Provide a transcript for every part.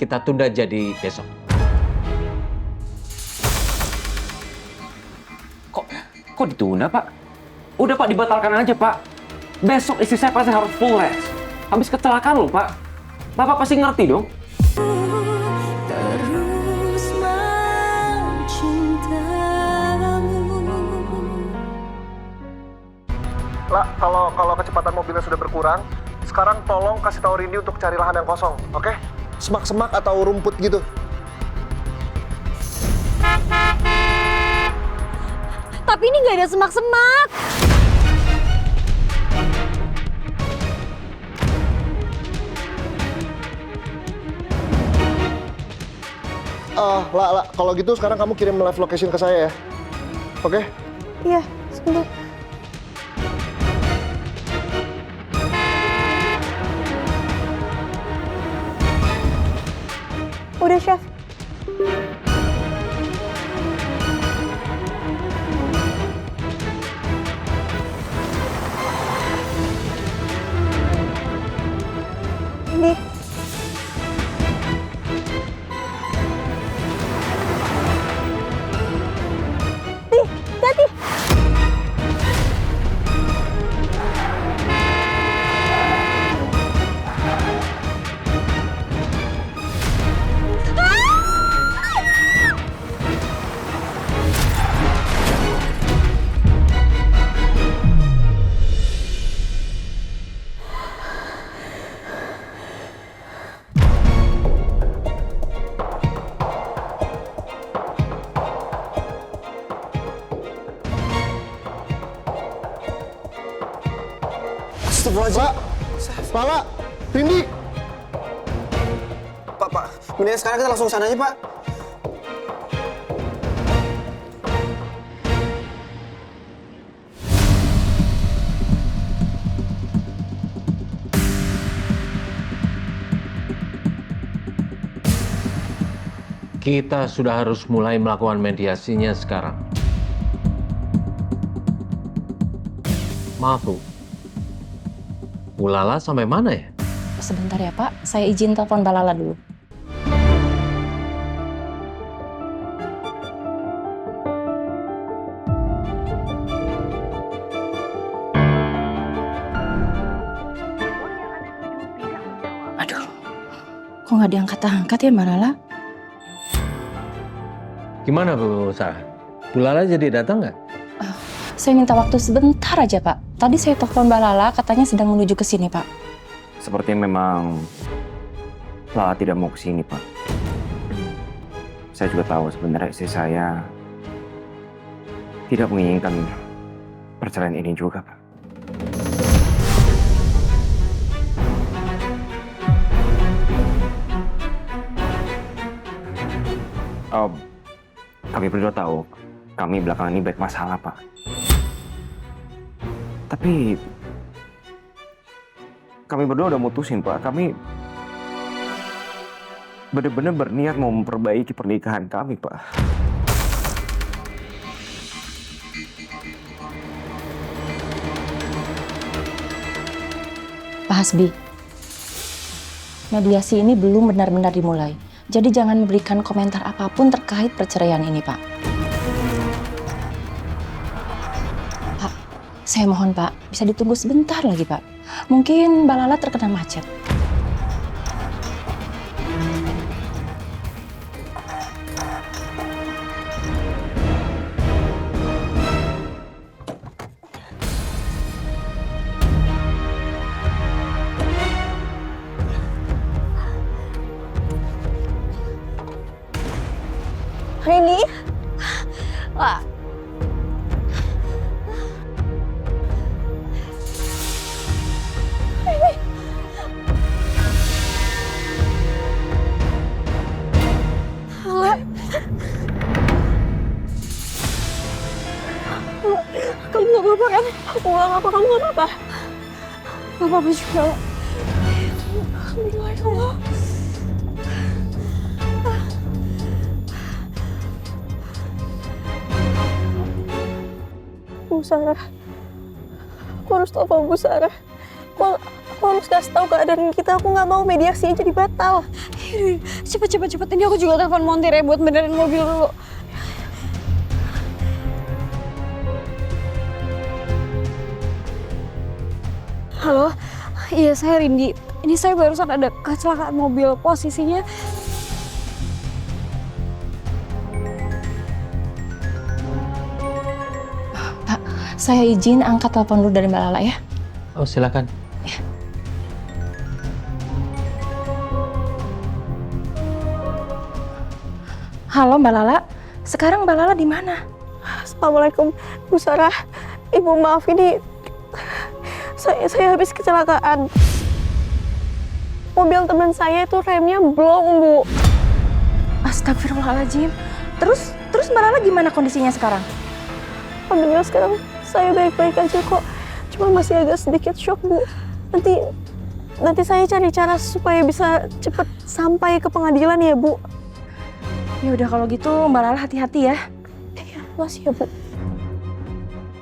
kita tunda jadi besok. Kok ditunda, Pak? Udah, Pak, dibatalkan aja, Pak. Besok istri saya pasti harus full rest. Habis kecelakaan loh, Pak. Bapak pasti ngerti dong. Terus mencintamu. Lah, kalau kecepatan mobilnya sudah berkurang, sekarang tolong kasih tahu Rindy untuk cari lahan yang kosong, oke? Semak-semak atau rumput gitu. Tapi ini nggak ada semak-semak. Lah, kalau gitu sekarang kamu kirim live location ke saya ya, oke? Iya, sebentar. Udah, Chef. Ini. Nih, hati. Astagfirullahaladzim. Pak, Rindy. Pak, mendingan sekarang kita langsung sana aja, Pak. Kita sudah harus mulai melakukan mediasinya sekarang. Maaf, Bu. Bu Lala sampai mana ya? Sebentar ya Pak, saya izin telepon Mbak Lala dulu. Aduh, kok nggak diangkat-angkat ya Mbak Lala? Gimana Bu Sarah? Bu Lala jadi datang nggak? Saya minta waktu sebentar aja Pak. Tadi saya telepon Mbak Lala, katanya sedang menuju ke sini Pak. Sepertinya memang Lala tidak mau ke sini, Pak. Saya juga tahu sebenarnya istri saya tidak menginginkan perceraian ini juga, Pak. Kami berdua tahu, kami belakangan ini banyak masalah, Pak. Tapi kami berdua udah mutusin, Pak. Kami benar-benar berniat mau memperbaiki pernikahan kami, Pak. Pak Hasbi, mediasi ini belum benar-benar dimulai. Jadi jangan memberikan komentar apapun terkait perceraian ini, Pak. Pak, saya mohon Pak, bisa ditunggu sebentar lagi, Pak. Mungkin Mbak Lala terkena macet. Rini? Wah. Rini. Hala. Kamu gak apa-apa kan? Aku gak apa-apa, kamu gak apa-apa? Gak apa-apa juga. Alhamdulillah ya Allah. Bu Sarah, aku harus telepon Bu Sarah. Aku Aku harus kasih tahu keadaan kita. Aku nggak mau mediasinya jadi batal. Cepet. Ini aku juga telepon montir ya buat benerin mobil dulu. Halo, iya saya Rindi. Ini saya barusan ada kecelakaan mobil. Posisinya Pak, saya izin angkat telepon dulu dari Mbak Lala ya. Oh, silakan. Halo Mbak Lala, sekarang Mbak Lala di mana? Assalamualaikum, Bu Sarah. Ibu maaf ini saya habis kecelakaan. Mobil teman saya itu remnya blong, Bu. Astagfirullahaladzim. Terus Mbak Lala gimana kondisinya sekarang? Alhamdulillah sekarang saya baik-baik aja kok. Cuma masih agak sedikit shock, Bu. Nanti saya cari cara supaya bisa cepet sampai ke pengadilan ya, Bu. Ya udah kalau gitu Mbak Lala hati-hati ya. Iya, makasih ya, Bu.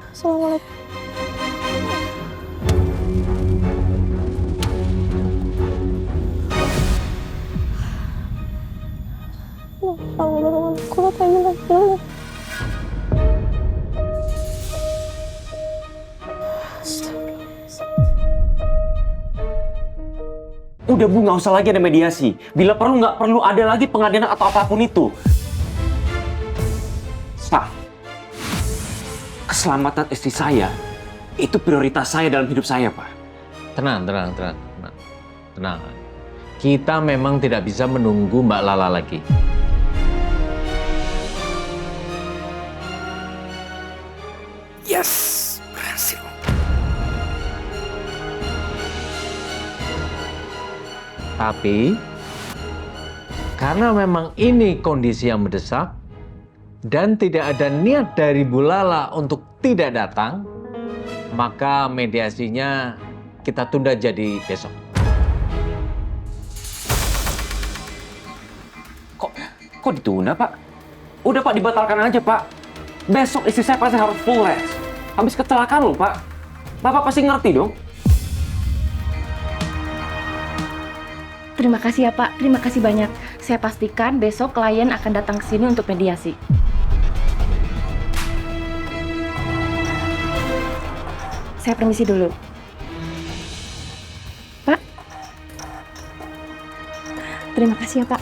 Assalamualaikum. Udah Bu, nggak usah lagi ada mediasi. Bila perlu nggak perlu ada lagi pengadilan atau apapun itu. Pak, keselamatan istri saya itu prioritas saya dalam hidup saya, Pak. Tenang. Kita memang tidak bisa menunggu Mbak Lala lagi. Yes, berhasil. Tapi, karena memang ini kondisi yang mendesak, dan tidak ada niat dari Bu Lala untuk tidak datang, maka mediasinya kita tunda jadi besok. Kok ditunda, Pak? Udah, Pak, dibatalkan aja, Pak. Besok istri saya pasti harus full rest. Habis kecelakaan loh, Pak. Bapak pasti ngerti dong. Terima kasih ya Pak, terima kasih banyak. Saya pastikan besok klien akan datang ke sini untuk mediasi. Saya permisi dulu. Pak. Terima kasih ya Pak.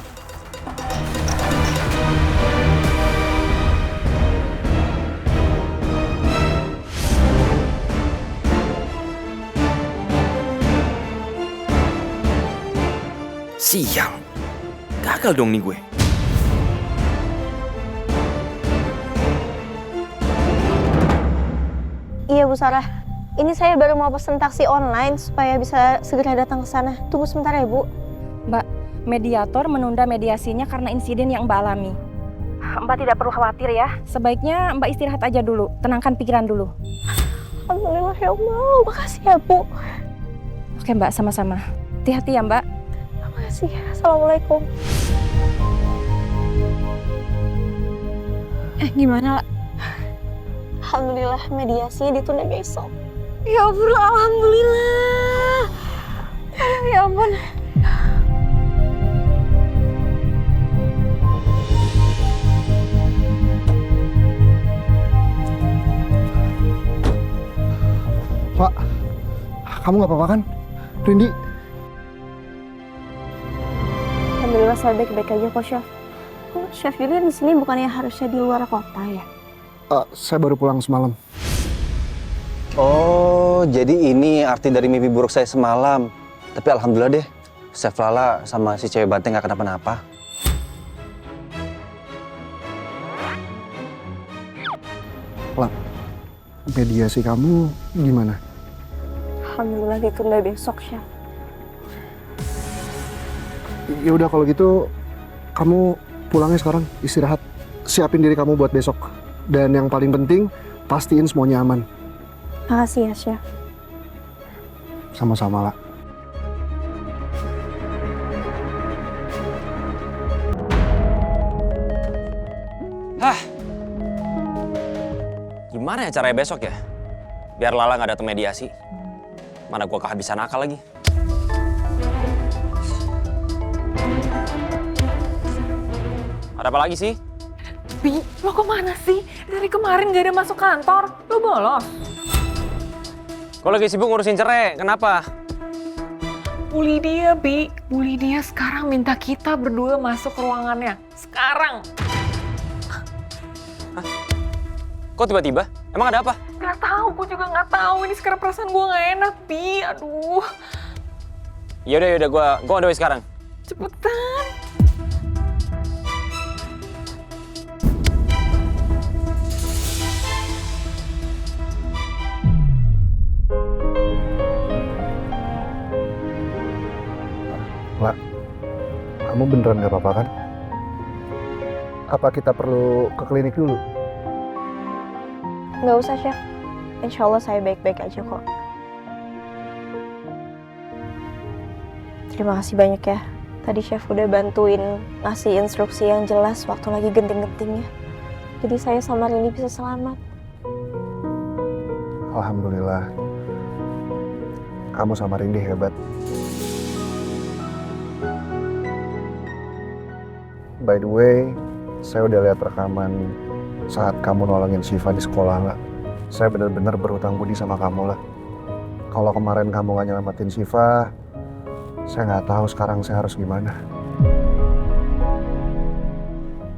Sial. Gagal dong nih gue. Iya, Bu Sarah. Ini saya baru mau pesen taksi online supaya bisa segera datang ke sana. Tunggu sebentar ya, Bu. Mbak, mediator menunda mediasinya karena insiden yang Mbak alami. Mbak tidak perlu khawatir ya. Sebaiknya Mbak istirahat aja dulu, tenangkan pikiran dulu. Alhamdulillah ya Allah, makasih ya, Bu. Oke Mbak, sama-sama. Hati-hati ya Mbak. Makasih. Assalamualaikum. Gimana, La? Alhamdulillah mediasinya ditunda besok. Ya ampun, alhamdulillah. Ya ampun. Pak, kamu nggak apa-apa kan? Rindi? Alhamdulillah saya baik-baik aja kok, Chef. Kok Chef Julian di sini bukannya harusnya di luar kota ya? Saya baru pulang semalam. Oh, jadi ini arti dari mimpi buruk saya semalam. Tapi alhamdulillah deh, Chef Lala sama si cewek banteng nggak kenapa-napa. Lah, mediasi kamu gimana? Alhamdulillah ditunda besok, Chef. Ya udah kalau gitu, kamu pulangnya sekarang, istirahat. Siapin diri kamu buat besok. Dan yang paling penting, pastiin semuanya aman. Makasih ya, Chef. Sama-sama, lah. Gimana ya caranya besok ya? Biar Lala nggak datang mediasi. Mana gua kehabisan akal lagi. Ada apa lagi sih? Bi, lo kemana sih? Dari kemarin gak ada masuk kantor. Lo bolos. Kau lagi sibuk ngurusin cerai, kenapa? Bu Lydia, Bi. Bu Lydia sekarang minta kita berdua masuk ke ruangannya. Sekarang. Kok tiba-tiba? Emang ada apa? Gak tahu, gue juga gak tahu. Ini sekarang perasaan gue gak enak, Bi. Aduh, Yaudah, gue on the way sekarang. cepetan. La, kamu beneran gak apa-apa kan? Apa kita perlu ke klinik dulu? Nggak usah, Chef. Insya Allah saya baik-baik aja kok. Terima kasih banyak ya. Tadi Chef udah bantuin ngasih instruksi yang jelas waktu lagi genting-gentingnya. Jadi saya sama Rini bisa selamat. Alhamdulillah. Kamu sama Rindy hebat. By the way, saya udah lihat rekaman saat kamu nolongin Syifa di sekolah, lah. Saya benar-benar berhutang budi sama kamu, lah. Kalau kemarin kamu gak nyelamatin Syifa, saya nggak tahu sekarang saya harus gimana.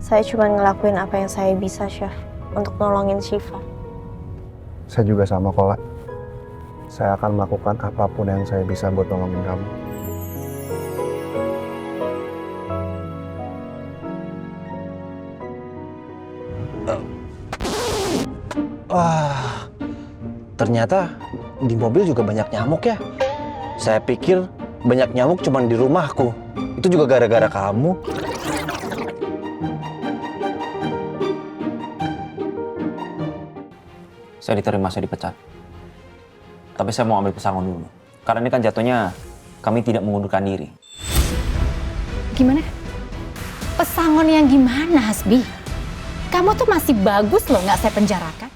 Saya cuma ngelakuin apa yang saya bisa, Chef, untuk nolongin Syifa. Saya juga sama kok, lah. Saya akan melakukan apapun yang saya bisa buat nolongin kamu. Wah, ternyata di mobil juga banyak nyamuk ya. Saya pikir banyak nyamuk cuma di rumahku. Itu juga gara-gara kamu. Saya diterima, saya dipecat. Tapi saya mau ambil pesangon dulu. Karena ini kan jatuhnya kami tidak mengundurkan diri. Gimana? Pesangon yang gimana, Hasbi? Kamu tuh masih bagus loh, nggak saya penjarakan.